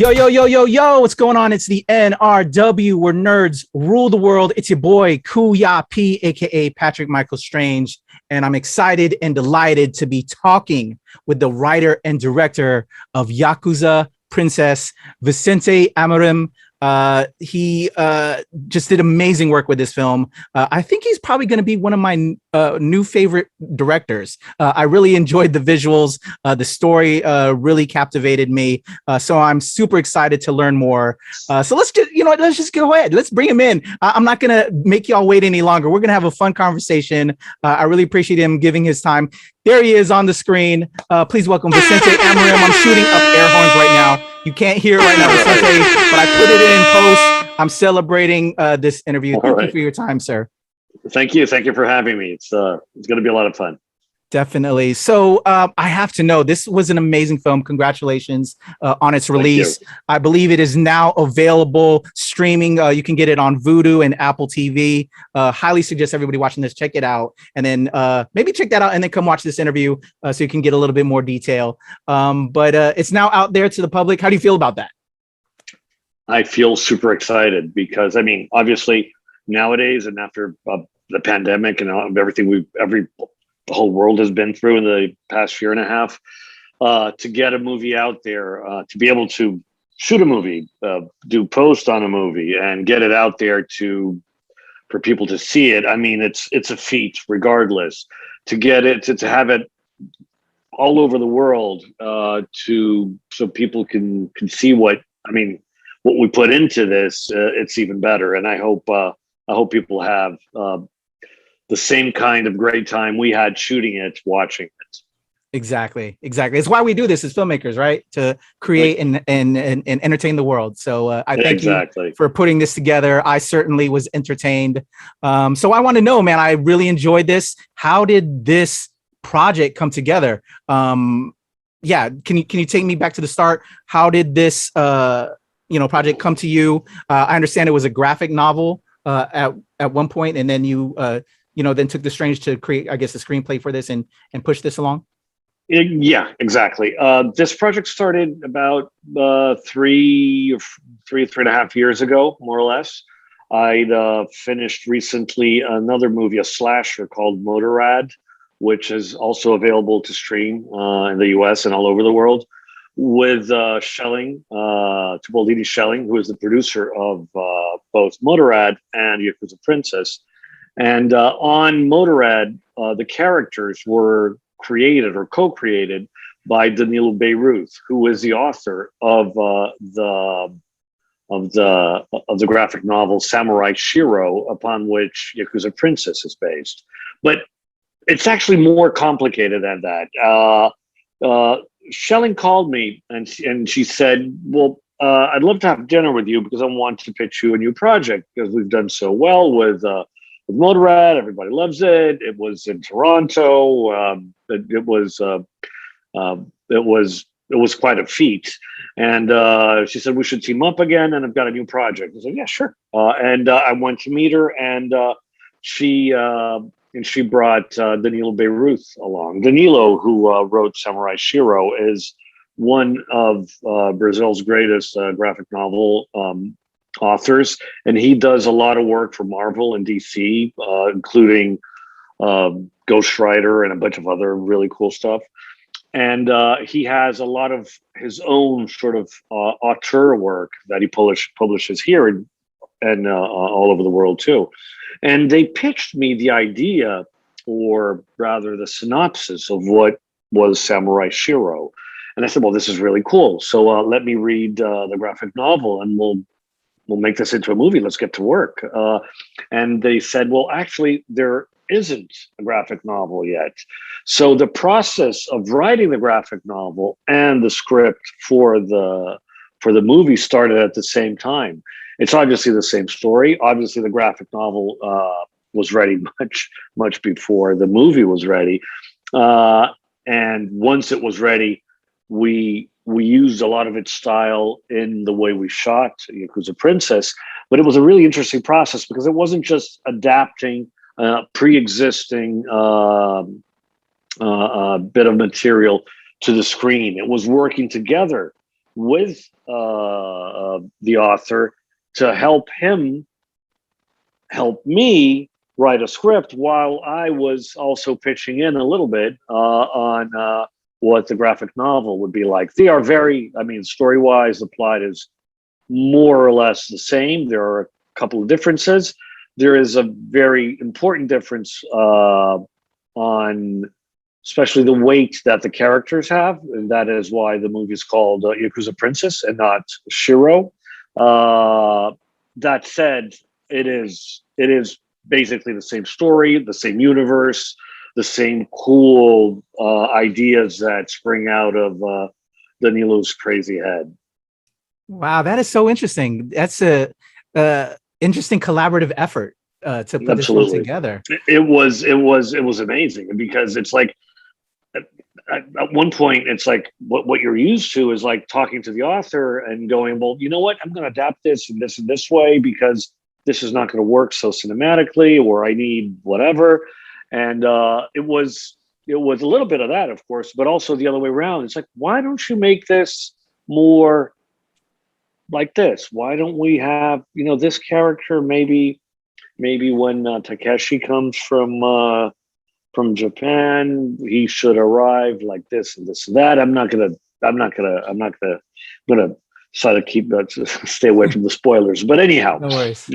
Yo, yo, yo, yo, yo, what's going on? It's the NRW, where nerds rule the world. It's your boy, Kuya P, aka Patrick Michael Strange, and I'm excited and delighted to be talking with the writer and director of Yakuza Princess, Vicente Amorim. He just did amazing work with this film. I think he's probably going to be one of my new favorite directors. I really enjoyed the visuals. The story really captivated me. So I'm super excited to learn more. So let's just go ahead. Let's bring him in. I'm not going to make y'all wait any longer. We're going to have a fun conversation. I really appreciate him giving his time. There he is on the screen. Please welcome Vicente Amorim. I'm shooting up air horns right now. You can't hear it right now, Vicente, but I put it in post. I'm celebrating this interview. Thank you for your time, sir. Thank you. Thank you for having me. It's going to be a lot of fun. Definitely. So I have to know, this was an amazing film. Congratulations on its release. I believe it is now available streaming. You can get it on Vudu and Apple TV. Highly suggest everybody watching this, check it out. And then maybe check that out and then come watch this interview so you can get a little bit more detail. But it's now out there to the public. How do you feel about that? I feel super excited because, I mean, obviously nowadays and after the pandemic and everything the whole world has been through in the past year and a half, to get a movie out there, to be able to shoot a movie, do post on a movie, and get it out there for people to see it. I mean, it's a feat, regardless. To get it, to have it all over the world, so people can see what we put into this. It's even better, and I hope people have the same kind of great time we had shooting it, watching it. Exactly. It's why we do this as filmmakers, right? To create and entertain the world. So I thank you for putting this together. I certainly was entertained. So I want to know, man, I really enjoyed this. How did this project come together? Can you take me back to the start? How did this project come to you? I understand it was a graphic novel at one point, and then you then took the Strange to create, I guess, a screenplay for this and push this along? Yeah, exactly. This project started about three and a half years ago, more or less. I'd finished recently another movie, a slasher called Motorrad, which is also available to stream in the US and all over the world, with Schelling, Tuboldini Schelling, who is the producer of both Motorrad and Yakuza Princess. And on Motorrad, the characters were created or co-created by Danilo Beirut, who is the author of the graphic novel Samurai Shiro, upon which Yakuza Princess is based. But it's actually more complicated than that. Schelling called me and she said, "Well, I'd love to have dinner with you because I want to pitch you a new project because we've done so well with Motorrad. Everybody loves it. It was in Toronto. It was quite a feet." And she said, "We should team up again. And I've got a new project." I said, "Yeah, sure." And I went to meet her, and she brought Danilo Beirut along. Danilo, who wrote Samurai Shiro, is one of Brazil's greatest graphic novel authors, and he does a lot of work for Marvel and DC, including Ghost Rider and a bunch of other really cool stuff. And he has a lot of his own sort of auteur work that he publishes here and all over the world too. And they pitched me the idea, or rather the synopsis of what was Samurai Shiro. And I said, "Well, this is really cool. So let me read the graphic novel and we'll make this into a movie. Let's get to work." And they said, "Well, actually, there isn't a graphic novel yet." So the process of writing the graphic novel and the script for the movie started at the same time. It's obviously the same story. Obviously, the graphic novel was ready much before the movie was ready. And once it was ready, we used a lot of its style in the way we shot Yakuza Princess. But it was a really interesting process because it wasn't just adapting pre-existing bit of material to the screen. It was working together with the author to help him help me write a script while I was also pitching in a little bit on what the graphic novel would be like. They are very, I mean, story-wise, the plot is more or less the same. There are a couple of differences. There is a very important difference on especially the weight that the characters have, and that is why the movie is called Yakuza Princess and not Shiro. That said, it is basically the same story, the same universe, the same cool ideas that spring out of Danilo's crazy head. Wow, that is so interesting. That's a interesting collaborative effort to put this film together. It was amazing because it's like at one point it's like what you're used to is like talking to the author and going, well, you know what, I'm going to adapt this and this way because this is not going to work so cinematically, or I need whatever. And it was a little bit of that, of course, but also the other way around. It's like, why don't you make this more like this? Why don't we have, you know, this character maybe when Takeshi comes from Japan, he should arrive like this and this and that. I'm gonna try to keep stay away from the spoilers. But anyhow, no worries.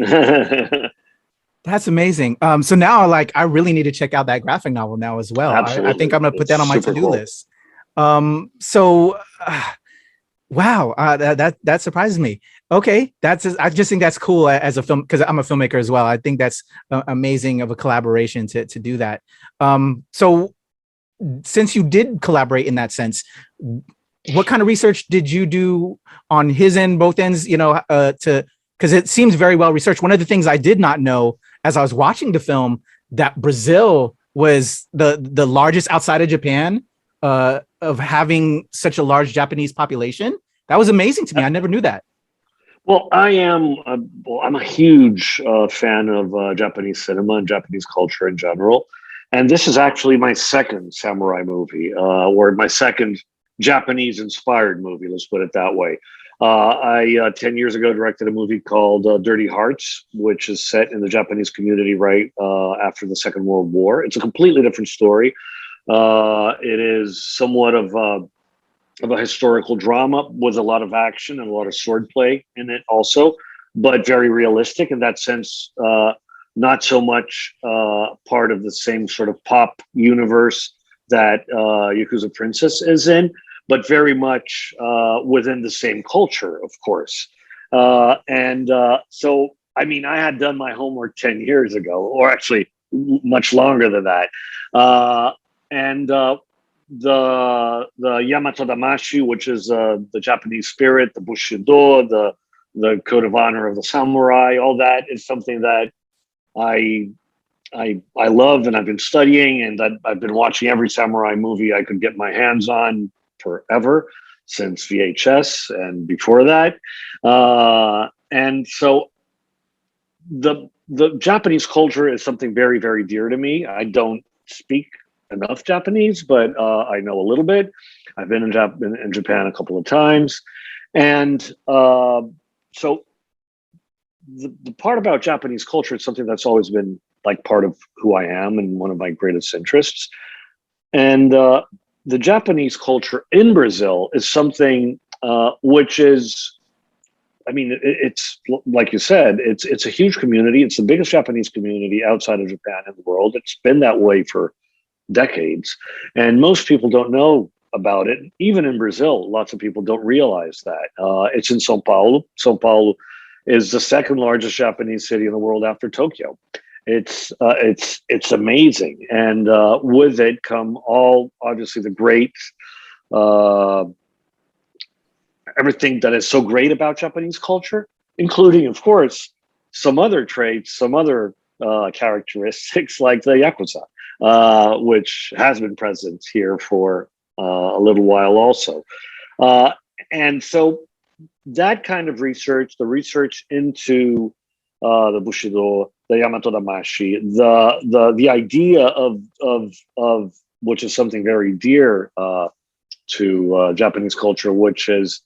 That's amazing. So now, like, I really need to check out that graphic novel now as well. I think I'm gonna put that on my to-do list. Wow, that surprises me. Okay, I just think that's cool as a film, because I'm a filmmaker as well. I think that's amazing of a collaboration to do that. So since you did collaborate in that sense, what kind of research did you do on his end, both ends, you know, because it seems very well researched. One of the things I did not know as I was watching the film, that Brazil was the largest outside of Japan of having such a large Japanese population. That was amazing to me. I never knew that. Well, I'm a huge fan of Japanese cinema and Japanese culture in general. And this is actually my second samurai movie, or my second Japanese-inspired movie, let's put it that way. I 10 years ago directed a movie called Dirty Hearts, which is set in the Japanese community right after the Second World War. It's a completely different story. It is somewhat of a historical drama with a lot of action and a lot of swordplay in it also, but very realistic in that sense. Not so much part of the same sort of pop universe that Yakuza Princess is in, but very much within the same culture, of course. So, I mean, I had done my homework 10 years ago, or actually much longer than that. The Yamato Damashi, which is the Japanese spirit, the Bushido, the code of honor of the samurai, all that is something that I love, and I've been studying, and I've been watching every samurai movie I could get my hands on forever, since VHS and before that. And so the Japanese culture is something very, very dear to me. I don't speak enough Japanese, but I know a little bit. I've been in Japan a couple of times. And so the part about Japanese culture is something that's always been like part of who I am and one of my greatest interests. And the Japanese culture in Brazil is something which is, I mean, it's like you said, it's a huge community. It's the biggest Japanese community outside of Japan in the world. It's been that way for decades, and most people don't know about it. Even in Brazil, lots of people don't realize that. It's in São Paulo. São Paulo is the second largest Japanese city in the world after Tokyo. It's amazing, and with it come all obviously the great everything that is so great about Japanese culture, including, of course, some other traits, some other characteristics like the Yakuza, which has been present here for a little while also. And so that kind of research, the research into the Bushido, the Yamato Damashi, the idea of which is something very dear to Japanese culture, which is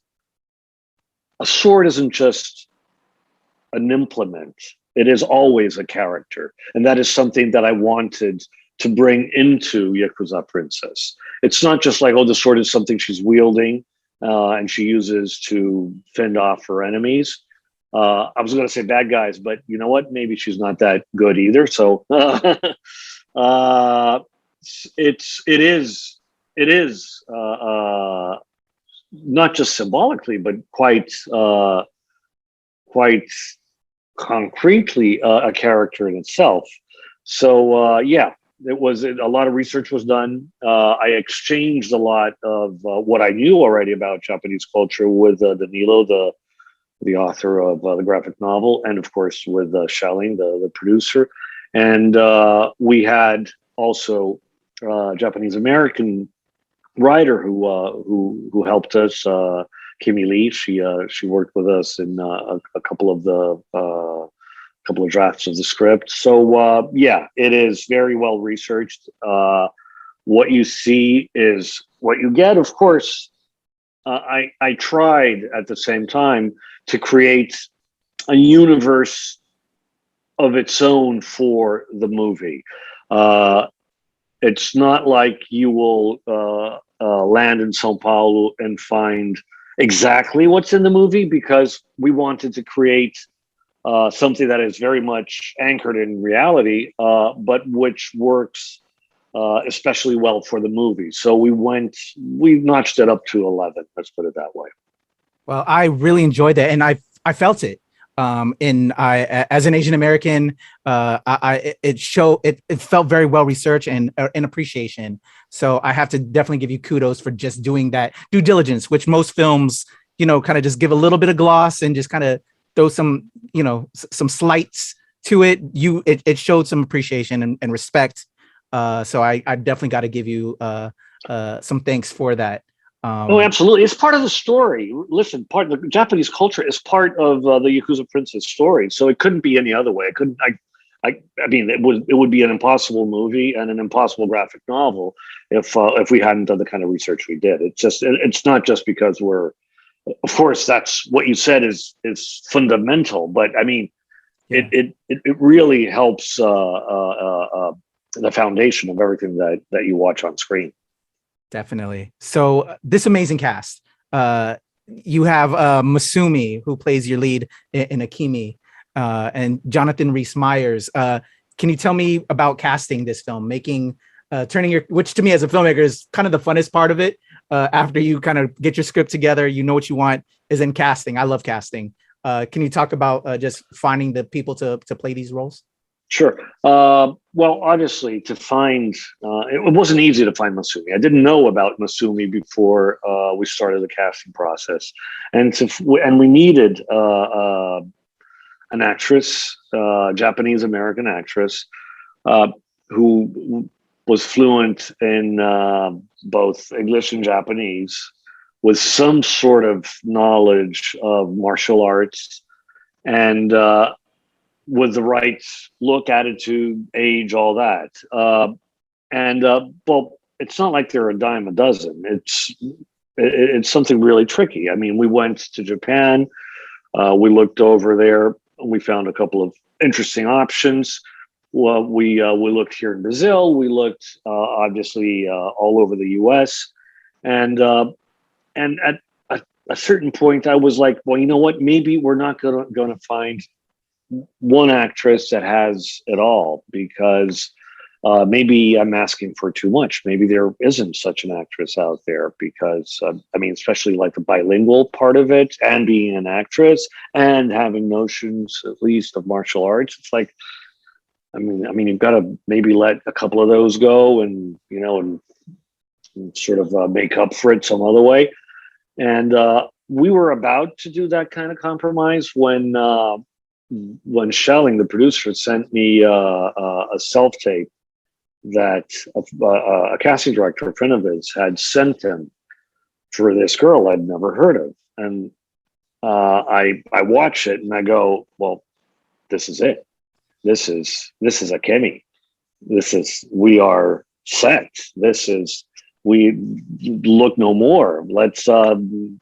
a sword isn't just an implement. It is always a character. And that is something that I wanted to bring into Yakuza Princess. It's not just like, oh, the sword is something she's wielding and she uses to fend off her enemies. I was going to say bad guys, but you know what? Maybe she's not that good either. So it is not just symbolically, but quite concretely a character in itself. So yeah, a lot of research was done. I exchanged a lot of what I knew already about Japanese culture with Danilo, the author of the graphic novel, and of course with Shelling, the producer. And we had also Japanese American writer who helped us, Kimmy Lee. She worked with us in a couple of drafts of the script. So yeah, it is very well researched. What you see is what you get. Of course, I tried at the same time to create a universe of its own for the movie. It's not like you will land in Sao Paulo and find exactly what's in the movie, because we wanted to create something that is very much anchored in reality, but which works especially well for the movie. So we notched it up to 11. Let's put it that way. Well, I really enjoyed that, and I felt it. As an Asian American, it felt very well researched and in appreciation. So I have to definitely give you kudos for just doing that due diligence, which most films, kind of just give a little bit of gloss and just kind of throw some, some slights to it. It showed some appreciation and respect. So I definitely got to give you some thanks for that. Oh, absolutely. It's part of the story. Listen, part of the Japanese culture is part of the Yakuza Princess story. So it couldn't be any other way. I mean, it would be an impossible movie and an impossible graphic novel if we hadn't done the kind of research we did. It's not just because of course, that's what you said is fundamental, but I mean, yeah. It really helps the foundation of everything that you watch on screen. Definitely. So this amazing cast, you have Masumi, who plays your lead in Akemi, and Jonathan Rhys-Meyers. Can you tell me about casting this film, which to me as a filmmaker is kind of the funnest part of it. After you kind of get your script together, you know what you want, is in casting. I love casting. Can you talk about just finding the people to play these roles? Sure. Well, obviously, it wasn't easy to find Masumi. I didn't know about Masumi before we started the casting process, and we needed an actress, Japanese American actress, who was fluent in both English and Japanese, with some sort of knowledge of martial arts, and with the right look, attitude, age, all that. Well, it's not like they're a dime a dozen. It's something really tricky. I mean, we went to Japan, we looked over there, we found a couple of interesting options. Well, we looked here in Brazil, we looked obviously all over the US, and at a certain point, I was like, well, you know what? Maybe we're not going to find one actress that has it all, because maybe I'm asking for too much. Maybe there isn't such an actress out there, because I mean, especially like the bilingual part of it, and being an actress and having notions at least of martial arts. It's like, I mean, you've got to maybe let a couple of those go, and and sort of make up for it some other way. And we were about to do that kind of compromise when Shelling, the producer, sent me a self-tape that a casting director, a friend of his, had sent him for this girl I'd never heard of. And I watch it and I go, well, this is it. This is Akemi. We are set. This is we look no more. Let's go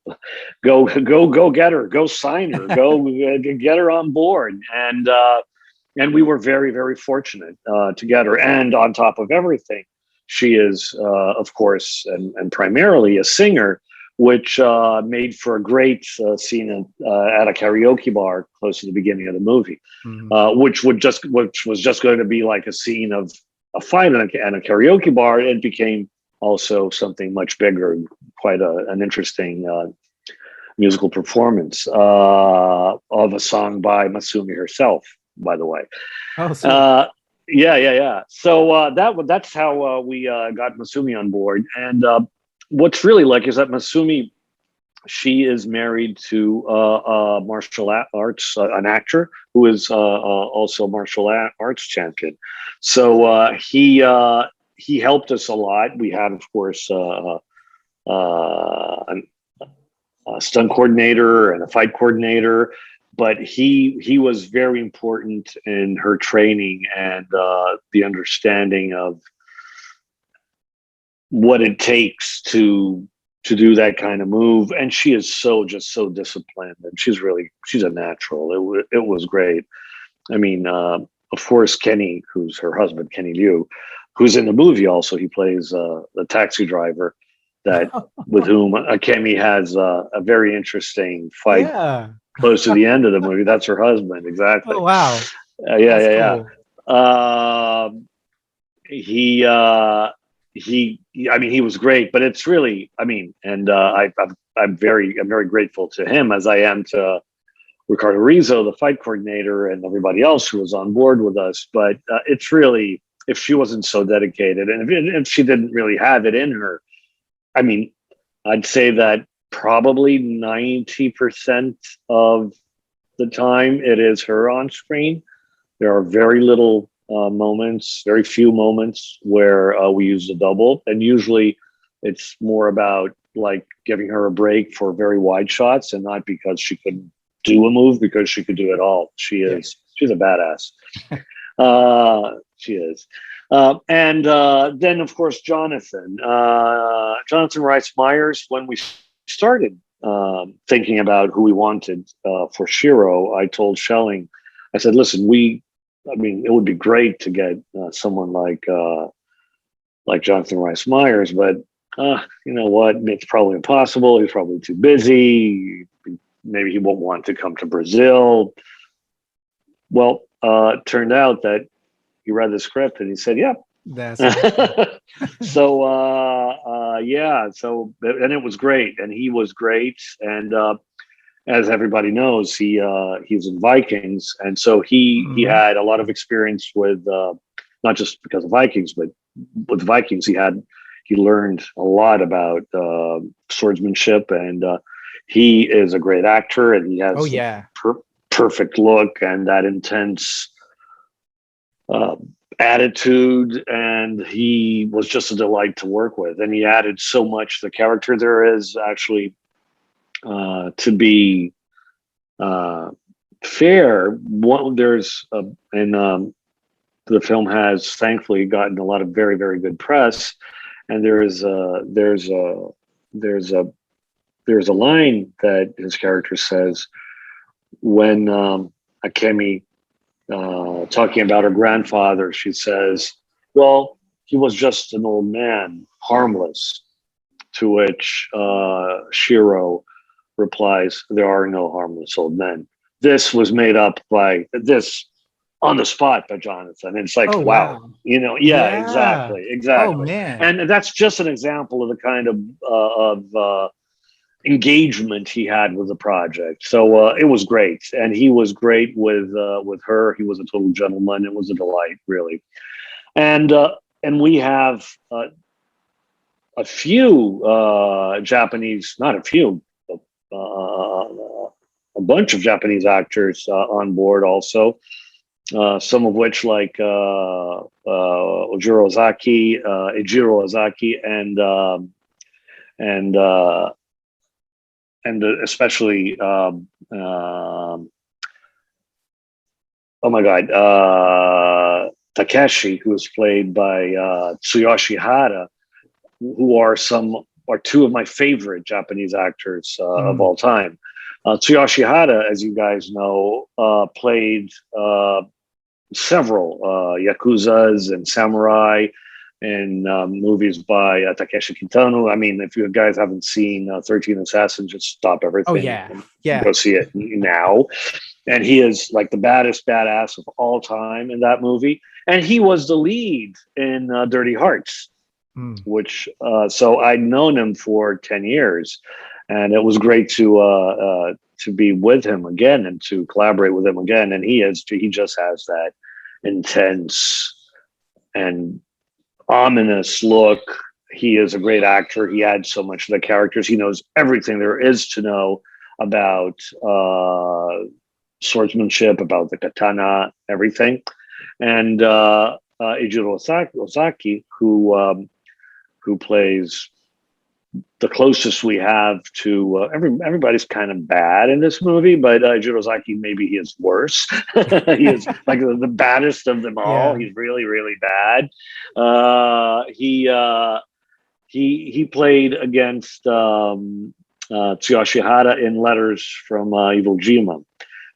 get her, go sign her, go get her on board. And we were very, very fortunate to get her. And on top of everything, she is, of course, and primarily a singer, which made for a great scene at a karaoke bar close to the beginning of the movie, which was just going to be like a scene of a fight and a karaoke bar. It became also something much bigger, quite an interesting musical performance of a song by Masumi herself, by the way. Oh, Yeah. So that's how we got Masumi on board. And what's really like is that Masumi, she is married to martial arts, an actor who is also a martial arts champion. So he helped us a lot. We had, of course, a stunt coordinator and a fight coordinator, but he was very important in her training and the understanding of what it takes to do that kind of move. And she is so disciplined, and she's a natural. It was great. I mean, of course, Kenny, who's her husband, Kenny Liu, who's in the movie also. He plays the taxi driver that with whom Akemi has a very interesting fight close to the end of the movie. That's her husband, exactly. Oh, wow. Yeah. He I mean, he was great, but it's really, I mean, and I'm very grateful to him, as I am to Ricardo Rizzo, the fight coordinator, and everybody else who was on board with us. But it's really, if she wasn't so dedicated, and if she didn't really have it in her, I mean, I'd say that probably 90% of the time it is her on screen. There are very little moments, very few moments where we use the double, and usually it's more about like giving her a break for very wide shots, and not because she couldn't do a move, because she could do it all. She's a badass. She is. And then, of course, Jonathan Rhys Meyers. When we started thinking about who we wanted for Shiro, I told Schelling, I said, listen, I mean, it would be great to get someone like Jonathan Rhys Meyers, but you know what? It's probably impossible. He's probably too busy. Maybe he won't want to come to Brazil. Well, it turned out that he read the script and he said, "Yeah." That's So yeah. So and it was great, and he was great, and as everybody knows, he was in Vikings, and so he had a lot of experience with not just because of Vikings, but with Vikings he learned a lot about swordsmanship, and he is a great actor, and he has perfect look and that intense attitude, and he was just a delight to work with, and he added so much to the character. There is actually, to be fair, the film has thankfully gotten a lot of very, very good press, and there's a line that his character says when Akemi talking about her grandfather. She says, "Well, he was just an old man, harmless." To which Shiro replies, "There are no harmless old men." This was made up by this on the spot by Jonathan. And it's like, wow. You know, exactly. Oh, man. And that's just an example of the kind of engagement he had with the project. So it was great, and he was great with her. He was a total gentleman. It was a delight, really. And we have a few Japanese, not a few, a bunch of Japanese actors on board also. Some of which, like Ejiro Ozaki, and especially oh my god, Takeshi, who was played by Tsuyoshi Hara. who are two of my favorite Japanese actors of all time. Tsuyoshi Hara, as you guys know, played several Yakuzas and samurai in movies by Takeshi Kitano. I mean, if you guys haven't seen 13 Assassins, just stop everything. Oh yeah, and go see it now. And he is like the baddest badass of all time in that movie. And he was the lead in Dirty Hearts, which so I'd known him for 10 years, and it was great to be with him again and to collaborate with him again. And he just has that intense and ominous look. He is a great actor. He adds so much to the characters. He knows everything there is to know about swordsmanship, about the katana, everything. And Ejiro Ozaki, who plays the closest we have to everybody's kind of bad in this movie, but Ejiro Ozaki, maybe he is worse. He is like the baddest of them all. Yeah. He's really, really bad. He played against Tsuyoshi Hara in Letters from Iwo Jima.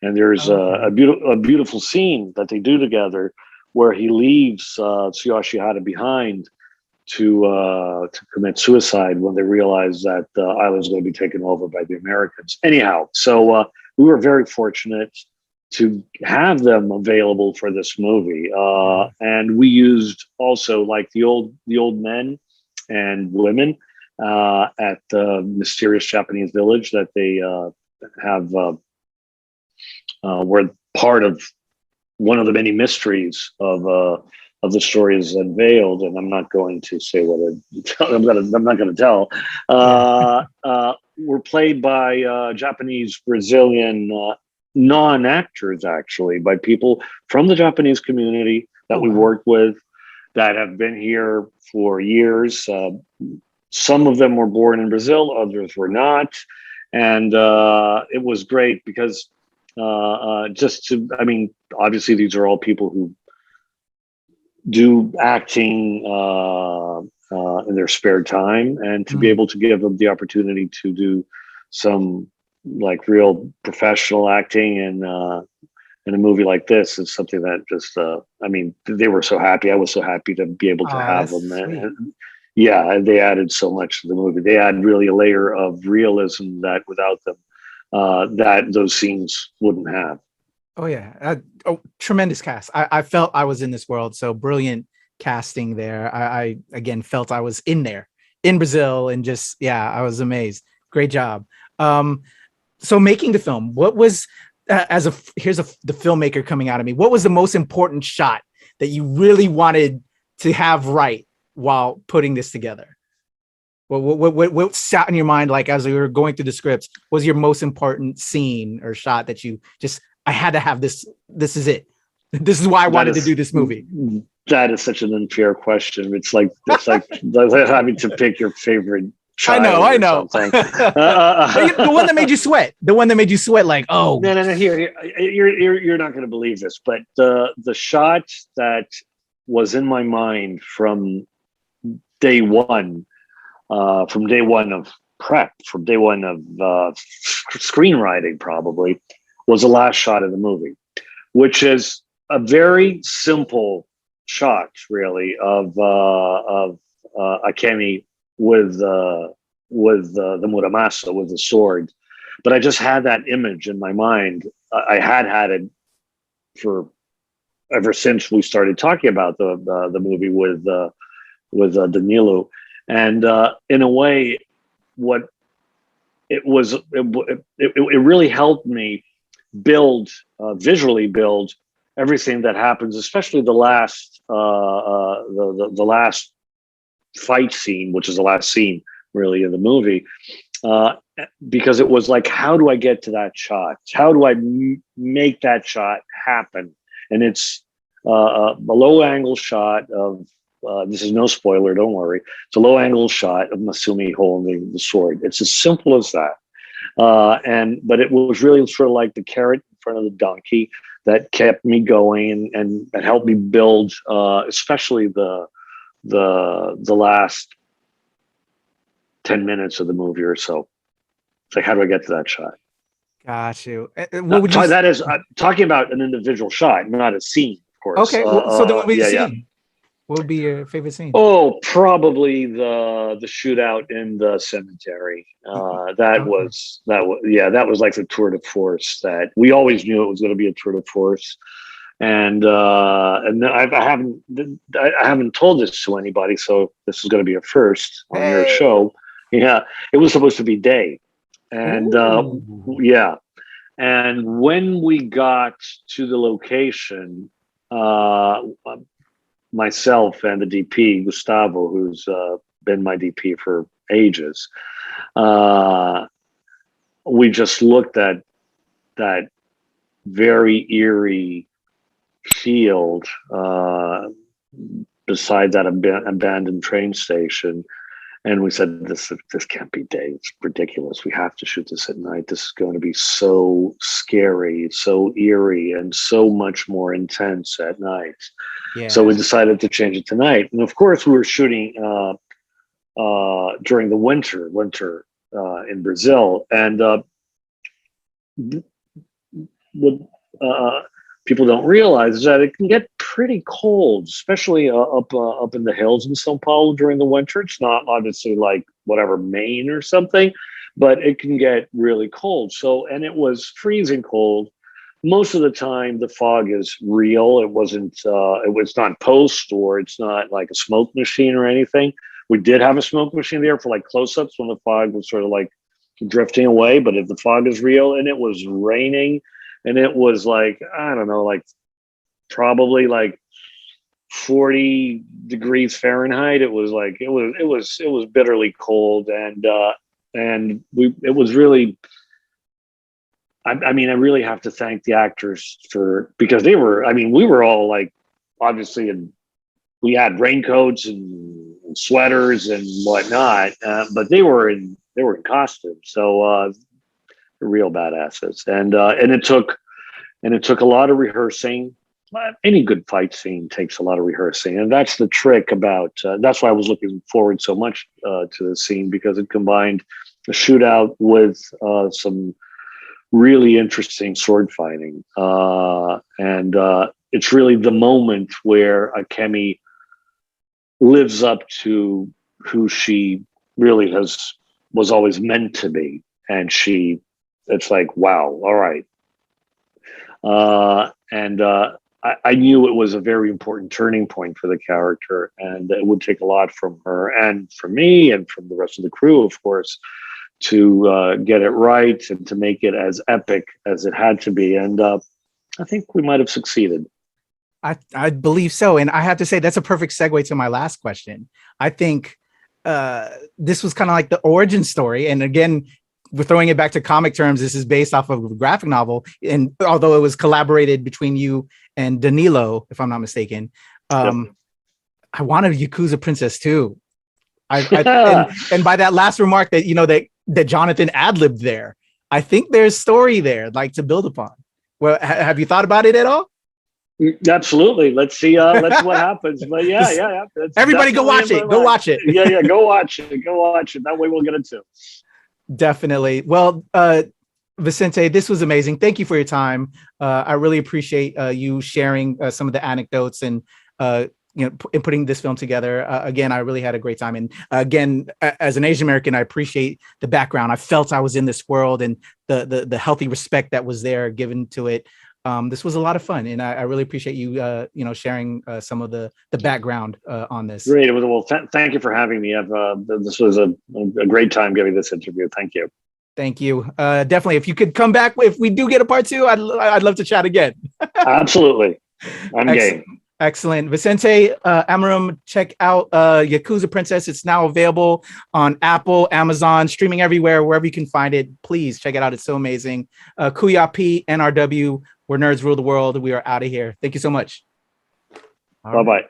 And there's a beautiful scene that they do together where he leaves Tsuyoshi Hara behind to commit suicide when they realize that the island is going to be taken over by the Americans. Anyhow, so we were very fortunate to have them available for this movie, and we used also like the old men and women at the mysterious Japanese village that they have. Were part of one of the many mysteries of the story is unveiled, and I'm not going to say what I'm not going to tell. Were played by Japanese Brazilian non-actors, actually, by people from the Japanese community that we worked with that have been here for years. Some of them were born in Brazil, others were not, and it was great because. Obviously these are all people who do acting in their spare time, and to be able to give them the opportunity to do some like real professional acting in a movie like this is something that just, they were so happy. I was so happy to be able to have them. And, they added so much to the movie. They add really a layer of realism that without them, that those scenes wouldn't have. Oh yeah, tremendous cast. I felt I was in this world. So brilliant casting there. I again felt I was in there in Brazil, and just I was amazed. Great job. So making the film, what was the filmmaker coming out of me? What was the most important shot that you really wanted to have right while putting this together? What sat in your mind, like as we were going through the scripts, was your most important scene or shot that you just, I had to have this. This is it. This is why I wanted to do this movie. That is such an unfair question. It's like having to pick your favorite child. I know. The one that made you sweat. The one that made you sweat. Like, oh no. Here, you're not going to believe this, but the shot that was in my mind from day one. From day one of prep, from day one of screenwriting, probably was the last shot of the movie, which is a very simple shot, really, of Akemi with the Muramasa, with the sword. But I just had that image in my mind. I had it for ever since we started talking about the movie with Danilo. And in a way, what it was, it really helped me visually build everything that happens, especially the last last fight scene, which is the last scene really in the movie, because it was like, how do I get to that shot? How do I make that shot happen? And it's a low angle shot of. This is no spoiler, don't worry. It's a low angle shot of Masumi holding the sword. It's as simple as that. But it was really sort of like the carrot in front of the donkey that kept me going and helped me build, especially the last 10 minutes of the movie or so. It's like, how do I get to that shot? Got you. What would you? That is talking about an individual shot, not a scene, of course. Okay, so then what would you yeah. scene? What would be your favorite scene? Oh, probably the shootout in the cemetery. That was like the tour de force that we always knew it was going to be a tour de force. And I haven't told this to anybody, so this is going to be a first on your show. Yeah, it was supposed to be day, and yeah, and when we got to the location, myself and the DP Gustavo, who's been my DP for ages, we just looked at that very eerie field beside that abandoned train station, and we said, this can't be day. It's ridiculous. We have to shoot this at night. This is going to be so scary, so eerie, and so much more intense at night. Yeah. So we decided to change it to night. And of course we were shooting during the winter in Brazil, and what people don't realize is that it can get pretty cold, especially up in the hills in São Paulo during the winter. It's not obviously like whatever Maine or something, but it can get really cold. So, and it was freezing cold. Most of the time, the fog is real. It wasn't. It was not post, or it's not like a smoke machine or anything. We did have a smoke machine there for like close-ups when the fog was sort of like drifting away. But if the fog is real, and it was raining, and it was like, I don't know, like probably like 40 degrees Fahrenheit. It was like it was bitterly cold, and it was really. I mean, I really have to thank the actors because they were. I mean, we were all like, obviously, we had raincoats and sweaters and whatnot, but they were in costume, so they're real badasses. And it took a lot of rehearsing. Any good fight scene takes a lot of rehearsing, and that's the trick about. That's why I was looking forward so much to the scene, because it combined a shootout with some really interesting sword fighting, and it's really the moment where Akemi lives up to who she really was always meant to be, and it's like, wow, all right. I knew it was a very important turning point for the character, and it would take a lot from her and from me and from the rest of the crew, of course, to get it right and to make it as epic as it had to be. And I think we might have succeeded. I believe so. And I have to say, that's a perfect segue to my last question. I think this was kind of like the origin story. And again, we're throwing it back to comic terms. This is based off of a graphic novel. And although it was collaborated between you and Danilo, if I'm not mistaken, yep. I wanted Yakuza Princess too. And by that last remark that, that Jonathan ad-libbed there, I think there's story there, like, to build upon. Well, have you thought about it at all? Absolutely. Let's see. Let's see what happens. But yeah. Everybody go watch it. Go watch it. Yeah. Go watch it. That way we'll get it too. Definitely. Well, Vicente, this was amazing. Thank you for your time. I really appreciate you sharing some of the anecdotes and in putting this film together. Again, I really had a great time. And again, as an Asian American, I appreciate the background. I felt I was in this world, and the healthy respect that was there given to it. This was a lot of fun, and I really appreciate you, sharing some of the background on this. Great. Well, thank you for having me. This was a great time giving this interview. Thank you. Thank you. Definitely. If you could come back, if we do get a part 2, I'd love to chat again. Absolutely. I'm game. Excellent. Vicente Amorim, check out Yakuza Princess. It's now available on Apple, Amazon, streaming everywhere, wherever you can find it. Please check it out. It's so amazing. Kuya P, NRW, where nerds rule the world. We are out of here. Thank you so much. Bye-bye.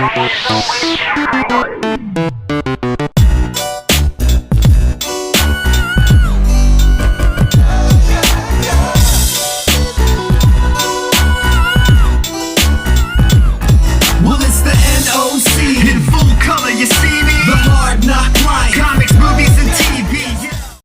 Don't waste your time.